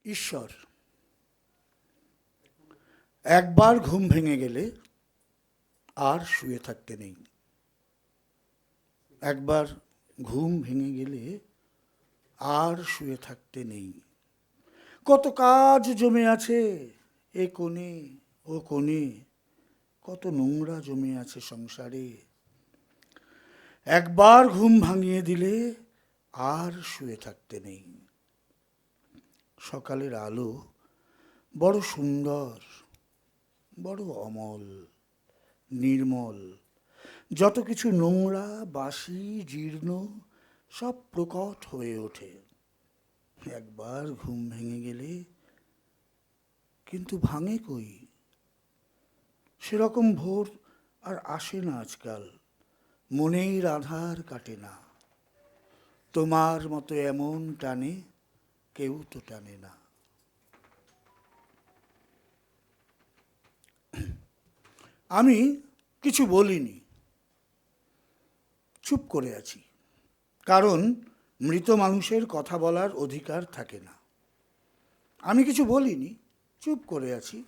ঈশ্বর। একবার ঘুম ভেঙে গেলে আর শুয়ে থাকতে নেই। একবার ঘুম ভেঙে গেলে আর শুয়ে থাকতে নেই। কত কাজ জমে আছে এ কোণে ও কোণে, কত নোংরা জমে আছে সংসারে। একবার ঘুম ভাঙিয়ে দিলে আর শুয়ে থাকতে নেই। সকালের আলো বড় সুন্দর, বড় অমল, নির্মল। যত কিছু নোংরা, বাসি, জীর্ণ সব প্রকট হয়ে ওঠে একবার ঘুম ভেঙে গেলে। কিন্তু ভাঙে কই? সেরকম ভোর আর আসে না আজকাল। মনের আধার কাটে না। তোমার মতো এমন টানে কেউ তো টানে না। আমি কিছু বলিনি, চুপ করে আছি। কারণ মৃত মানুষের কথা বলার অধিকার থাকে না। আমি কিছু বলিনি, চুপ করে আছি।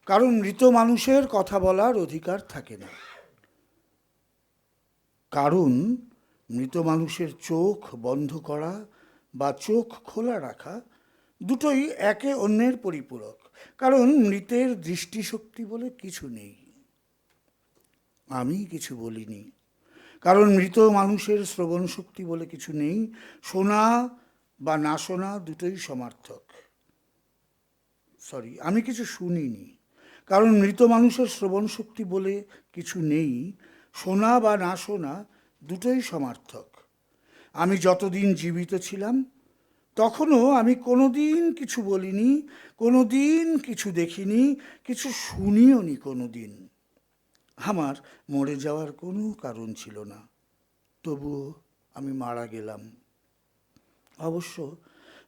কারণ মৃত মানুষের কথা বলার অধিকার থাকে না। কারণ মৃত মানুষের চোখ বন্ধ করা বা চোখ খোলা রাখা দুটোই একে অন্যের পরিপূরক। কারণ মৃতের দৃষ্টিশক্তি বলে কিছু নেই। আমি কিছু বলিনি, কারণ মৃত মানুষের শ্রবণ শক্তি বলে কিছু নেই। শোনা বা না শোনা দুটোই সমার্থক। আমি কিছু শুনিনি, কারণ মৃত মানুষের শ্রবণ শক্তি বলে কিছু নেই। শোনা বা না শোনা দুটোই সমার্থক। আমি যতদিন জীবিত ছিলাম তখনও আমি কোনোদিন কিছু বলিনি, কোনোদিন কিছু দেখিনি, কিছু শুনিও নি কোনোদিন। আমার মরে যাওয়ার কোনো কারণ ছিল না, তবুও আমি মারা গেলাম। অবশ্য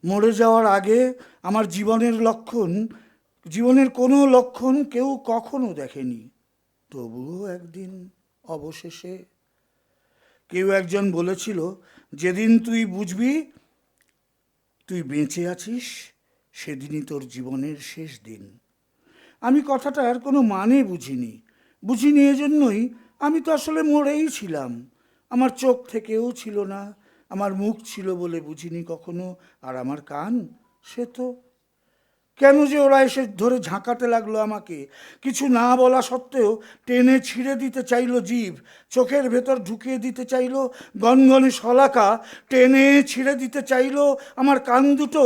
মরে যাওয়ার আগে আমার জীবনের কোনো লক্ষণ কেউ কখনো দেখেনি। তবুও একদিন অবশেষে কেউ একজন বলেছিল, যেদিন তুই বুঝবি তুই বেঁচে আছিস সেদিনই তোর জীবনের শেষ দিন। আমি কথাটার কোনো মানে বুঝিনি এজন্যই আমি তো আসলে মরেই ছিলাম। আমার চোখ থেকেও ছিল না, আমার মুখ ছিল বলে বুঝিনি কখনো। আর আমার কান, সে তো কেন যে ওরা এসে ধরে ঝাঁকাতে লাগলো আমাকে। কিছু না বলা সত্ত্বেও টেনে ছিঁড়ে দিতে চাইলো জিভ, চোখের ভেতর ঢুকিয়ে দিতে চাইলো গনগনে শলাকা, টেনে ছিঁড়ে দিতে চাইলো আমার কান দুটো।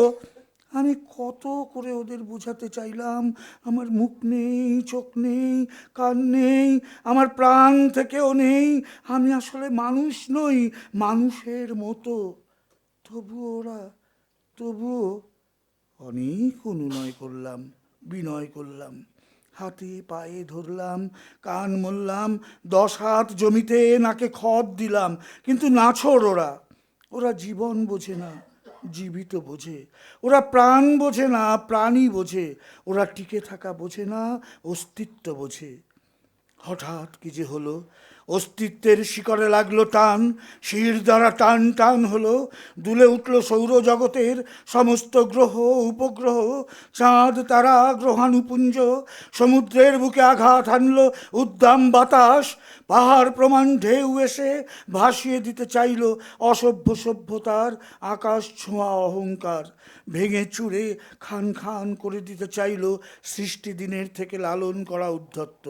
আমি কত করে ওদের বোঝাতে চাইলাম আমার মুখ নেই, চোখ নেই, কান নেই, আমার প্রাণ থেকেও নেই, আমি আসলে মানুষ নই, মানুষের মতো। তবুও অনেক অনুনয় করলাম, বিনয় করলাম, হাতে পায়ে ধরলাম, কান মললাম, 10 হাত জমিতে নাকে খড় দিলাম। কিন্তু নাছোড় ওরা জীবন বোঝে না, জীবিত বোঝে। ওরা প্রাণ বোঝে না, প্রাণী বোঝে। ওরা টিকে থাকা বোঝে না, অস্তিত্ব বোঝে। হঠাৎ কি যে হলো, অস্তিত্বের শিকড়ে লাগলো টান, শির দ্বারা টান টান হলো। দুলে উঠল সৌরজগতের সমস্ত গ্রহ উপগ্রহ, চাঁদ তারা গ্রহাণুপুঞ্জ। সমুদ্রের বুকে আঘাত হানলো উদ্দাম বাতাস, পাহাড় প্রমাণ ঢেউ এসে ভাসিয়ে দিতে চাইল অসভ্য সভ্যতার আকাশ ছোঁয়া অহংকার। ভেঙে চুরে খান খান করে দিতে চাইল সৃষ্টি দিনের থেকে লালন করা উদ্ধত্ত।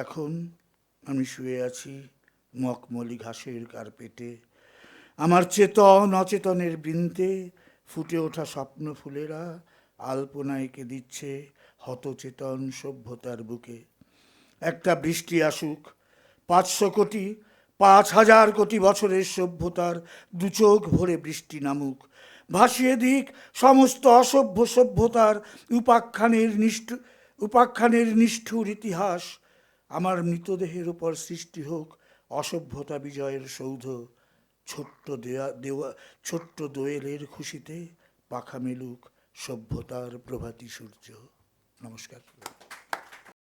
এখন আমি শুয়ে আছি মখমলি ঘাসের কার্পেটে। আমার চেতন অচেতনের বৃন্তে ফুটে ওঠা স্বপ্ন ফুলেরা আলপনা এঁকে দিচ্ছে হতচেতন সভ্যতার বুকে। একটা বৃষ্টি আসুক, 500 কোটি, 5000 কোটি বছরের সভ্যতার দুচোখ ভরে বৃষ্টি নামুক, ভাসিয়ে দিক সমস্ত অসভ্য সভ্যতার উপাখ্যানের নিষ্ঠুর ইতিহাস। আমার মৃতদেহের উপর সৃষ্টি হোক অসভ্যতা বিজয়ের সৌধ। ছোট্ট দোয়েলের খুশিতে পাখা মেলুক সভ্যতার প্রভাতী সূর্য। নমস্কার।